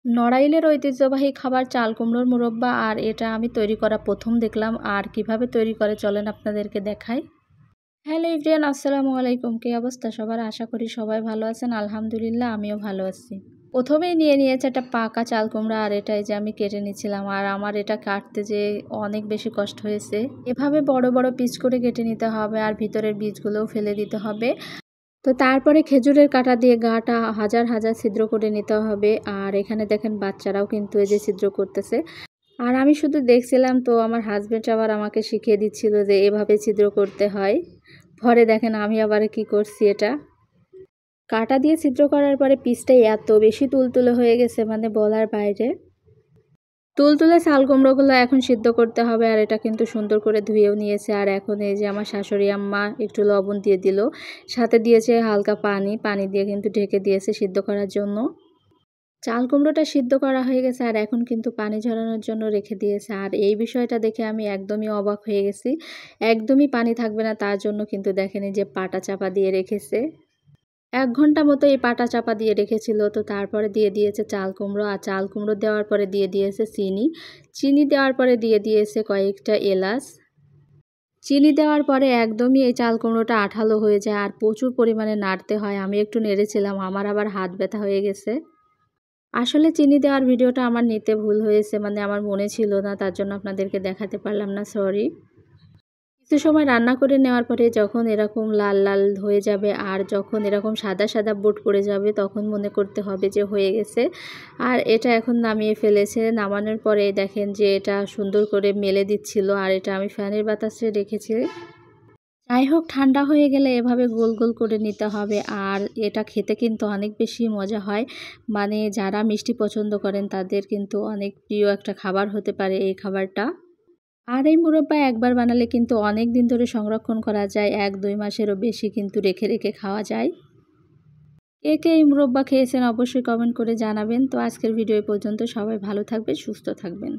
নড়াইলের ঐতিহ্যবাহী খাবার চাল কুমড়োর মুরব্বা, আর এটা আমি তৈরি করা প্রথম দেখলাম। আর কিভাবে তৈরি করে চলেন আপনাদেরকে দেখাই। হ্যালো এভরিওয়ান, আসসালামু আলাইকুম। কী অবস্থা সবার? আশা করি সবাই ভালো আছেন। আলহামদুলিল্লাহ আমিও ভালো আছি। প্রথমেই নিয়েছে একটা পাকা চাল কুমড়া, আর এটাই যে আমি কেটে নিচ্ছিলাম। আর আমার এটা কাটতে যে অনেক বেশি কষ্ট হয়েছে। এভাবে বড় বড় পিস করে কেটে নিতে হবে, আর ভিতরের বীজগুলোও ফেলে দিতে হবে। তো তারপরে খেজুরের কাঁটা দিয়ে গাটা হাজার হাজার ছিদ্র করে নিতে হবে। আর এখানে দেখেন বাচ্চারাও কিন্তু এই যে ছিদ্র করতেছে। আর আমি শুধু দেখছিলাম, তো আমার হাজব্যান্ড আবার আমাকে শিখিয়ে দিচ্ছিল যে এভাবে ছিদ্র করতে হয়। পরে দেখেন আমি আবার কি করছি, এটা কাঁটা দিয়ে ছিদ্র করার পরে পিসটা এত বেশি তুলতুলে হয়ে গেছে, মানে বলার বাইরে। তুলতুলে চাল কুমড়োগুলো এখন সিদ্ধ করতে হবে। আর এটা কিন্তু সুন্দর করে ধুয়েও নিয়েছে। আর এখন এই যে আমার শাশুড়ি আম্মা একটু লবণ দিয়ে দিল, সাথে দিয়েছে হালকা পানি দিয়ে কিন্তু ঢেকে দিয়েছে সিদ্ধ করার জন্য। চাল কুমড়োটা সিদ্ধ করা হয়ে গেছে, আর এখন কিন্তু পানি ঝরানোর জন্য রেখে দিয়েছে। আর এই বিষয়টা দেখে আমি একদমই অবাক হয়ে গেছি। একদমই পানি থাকবে না তার জন্য কিন্তু দেখেন এই যে পাটা চাপা দিয়ে রেখেছে। ১ ঘন্টা মতো এই পাটা চাপা দিয়ে রেখেছিল। তো তারপরে দিয়ে দিয়েছে চাল কুমড়ো, আর চাল কুমড়ো দেওয়ার পরে দিয়ে দিয়েছে চিনি দেওয়ার পরে দিয়ে দিয়েছে কয়েকটা এলাচ। চিনি দেওয়ার পরে একদমই এই চাল কুমড়োটা আঠালো হয়ে যায়, আর প্রচুর পরিমাণে নাড়তে হয়। আমি একটু নেড়েছিলাম, আমার আবার হাত ব্যথা হয়ে গেছে। আসলে চিনি দেওয়ার ভিডিওটা আমার নিতে ভুল হয়েছে, মানে আমার মনে ছিল না, তার জন্য আপনাদেরকে দেখাতে পারলাম না, সরি। কিছু সময় রান্না করে নেওয়ার পরে যখন এরকম লাল লাল হয়ে যাবে, আর যখন এরকম সাদা সাদা বুট পড়ে যাবে, তখন মনে করতে হবে যে হয়ে গেছে। আর এটা এখন নামিয়ে ফেলেছে। নামানোর পরে দেখেন যে এটা সুন্দর করে মেলে দিচ্ছিল, আর এটা আমি ফ্যানের বাতাসে রেখেছি। যাই হোক, ঠান্ডা হয়ে গেলে এভাবে গোল গোল করে নিতে হবে। আর এটা খেতে কিন্তু অনেক বেশি মজা হয়, মানে যারা মিষ্টি পছন্দ করেন তাদের কিন্তু অনেক প্রিয় একটা খাবার হতে পারে এই খাবারটা। আর এই মুরব্বা একবার বানালে কিন্তু অনেক দিন ধরে সংরক্ষণ করা যায়, ১-২ মাসেরও বেশি কিন্তু রেখে রেখে খাওয়া যায়। কে কে এই মুরব্বা খেয়েছেন অবশ্যই কমেন্ট করে জানাবেন। তো আজকের ভিডিও পর্যন্ত, সবাই ভালো থাকবেন, সুস্থ থাকবেন।